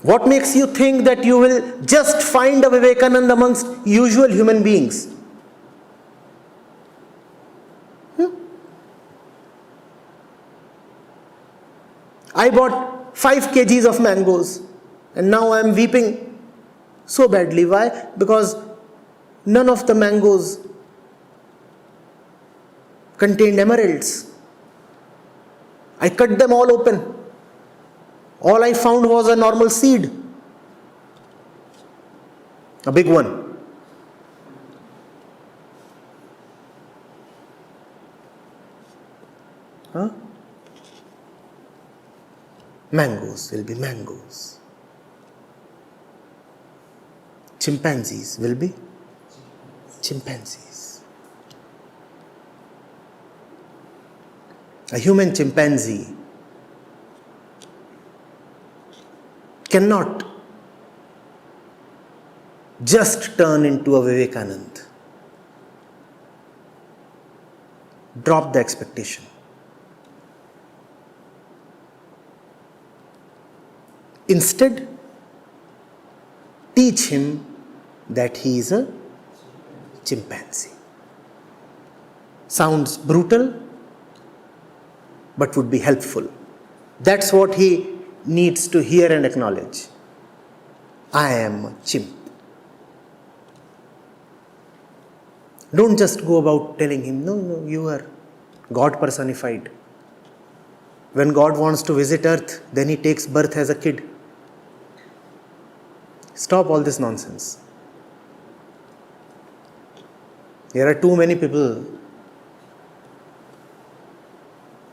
S1: What makes you think that you will just find a Vivekananda amongst usual human beings? I bought 5 kgs of mangoes and now I am weeping so badly. Why? Because none of the mangoes contained emeralds. I cut them all open. All I found was a normal seed. A big one. Huh? Mangoes will be mangoes. Chimpanzees will be chimpanzees. A human chimpanzee cannot just turn into a Vivekanand. Drop the expectation. Instead, teach him that he is a chimpanzee. Sounds brutal, but would be helpful. That's what he needs to hear and acknowledge. I am a chimp. Don't just go about telling him, no, you are God personified. When God wants to visit earth, then he takes birth as a kid. Stop all this nonsense. There are too many people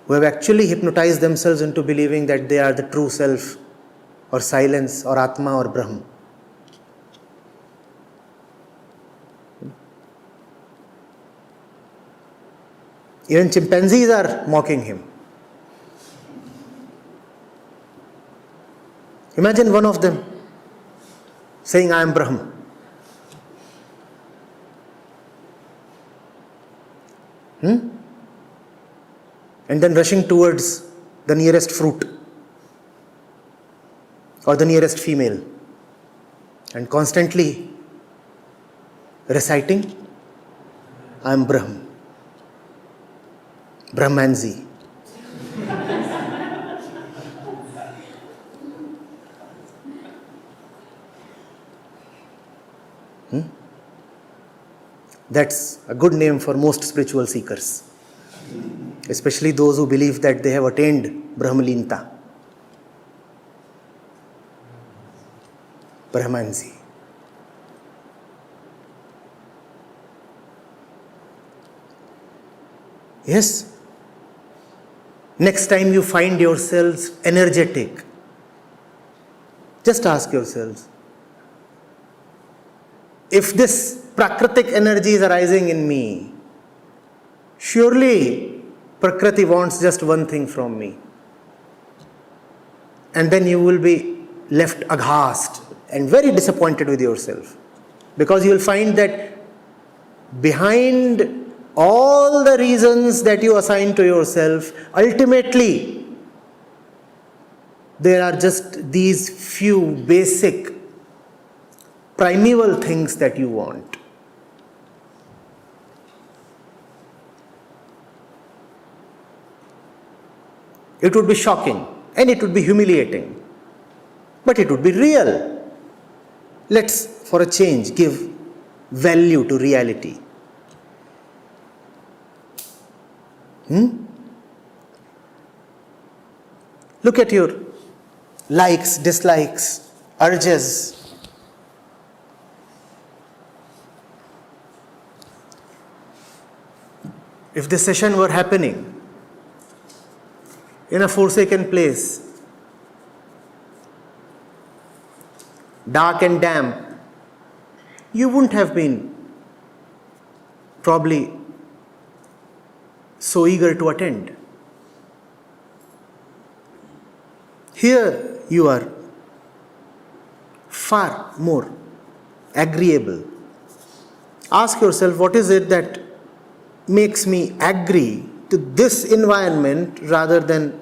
S1: who have actually hypnotized themselves into believing that they are the true self, or silence, or Atma, or Brahm. Even chimpanzees are mocking him. Imagine one of them saying, I am Brahm. And then rushing towards the nearest fruit or the nearest female and constantly reciting, I am Brahm. Brahmanji. That's a good name for most spiritual seekers, especially those who believe that they have attained Brahmalinta. Brahmanji. Yes. Next time you find yourselves energetic, just ask yourselves, if this Prakritic energy is arising in me, surely Prakriti wants just one thing from me. And then you will be left aghast and very disappointed with yourself. Because you will find that behind all the reasons that you assign to yourself, ultimately, there are just these few basic, primeval things that you want. It would be shocking and it would be humiliating, but it would be real. Let's, for a change, give value to reality. Look at your likes, dislikes, urges. If this session were happening in a forsaken place, dark and damp, you wouldn't have been probably so eager to attend. Here you are far more agreeable. Ask yourself, what is it that makes me agree to this environment rather than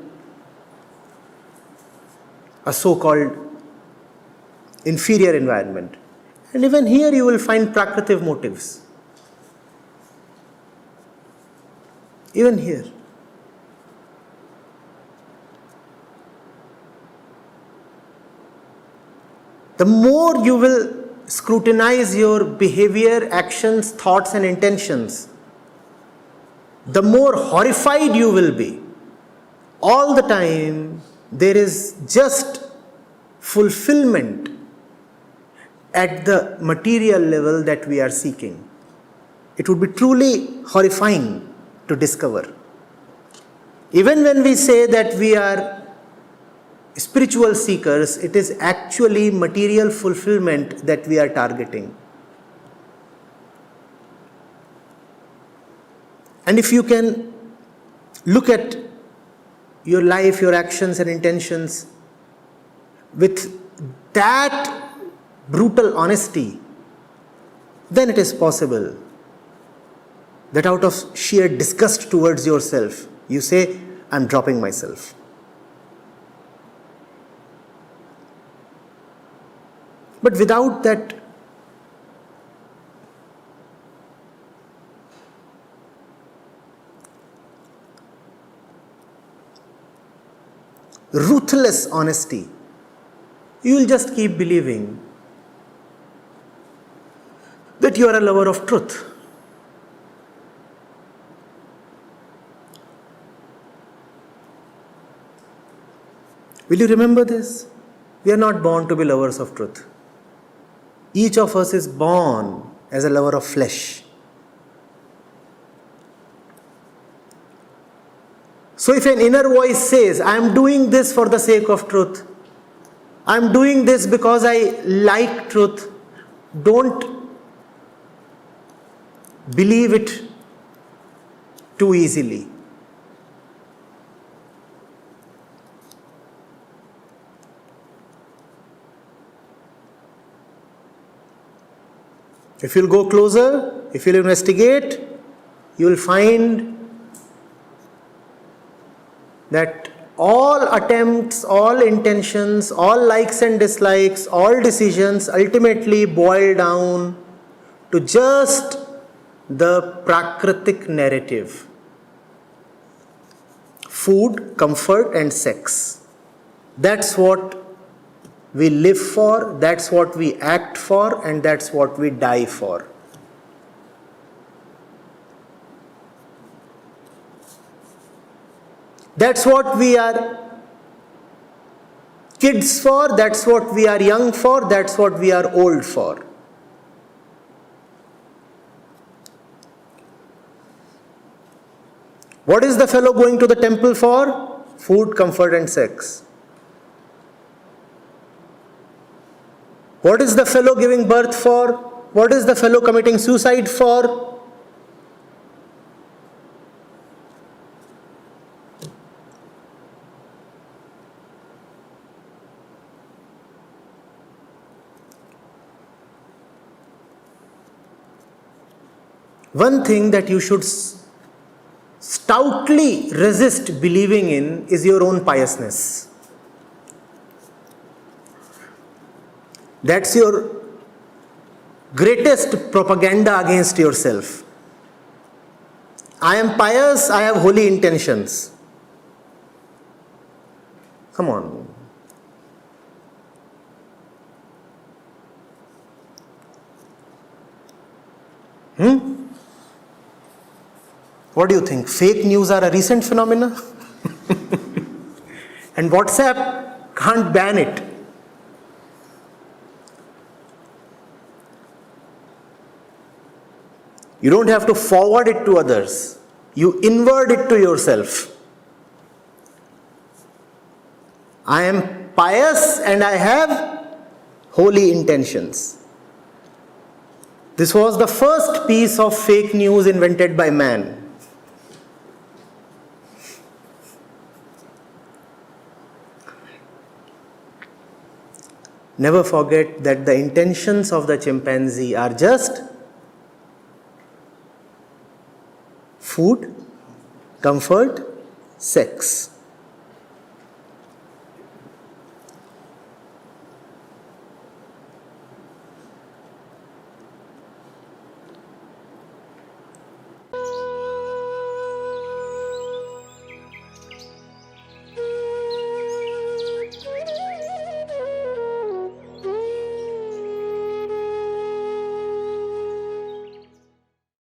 S1: a so-called inferior environment? And even here you will find prakritic motives. Even here. The more you will scrutinize your behavior, actions, thoughts and intentions, the more horrified you will be. All the time there is just fulfillment at the material level that we are seeking. It would be truly horrifying to discover. Even when we say that we are spiritual seekers, it is actually material fulfillment that we are targeting. And if you can look at your life, your actions and intentions with that brutal honesty, then it is possible that out of sheer disgust towards yourself, you say, I'm dropping myself. But without that ruthless honesty, you will just keep believing that you are a lover of truth. Will you remember this? We are not born to be lovers of truth. Each of us is born as a lover of flesh. So if an inner voice says, I am doing this for the sake of truth, I am doing this because I like truth, don't believe it too easily. If you'll go closer, if you'll investigate, you will find that all attempts, all intentions, all likes and dislikes, all decisions ultimately boil down to just the prakritic narrative. food, comfort, and sex. That's what we live for, that's what we act for, and that's what we die for. That's what we are kids for, that's what we are young for, that's what we are old for. What is the fellow going to the temple for? Food, comfort, and sex. What is the fellow giving birth for? What is the fellow committing suicide for? One thing that you should stoutly resist believing in is your own piousness. That's your greatest propaganda against yourself. I am pious, I have holy intentions. Come on. What do you think? Fake news are a recent phenomena? And WhatsApp can't ban it. You don't have to forward it to others. You invert it to yourself. I am pious and I have holy intentions. This was the first piece of fake news invented by man. Never forget that the intentions of the chimpanzee are just food, comfort, sex.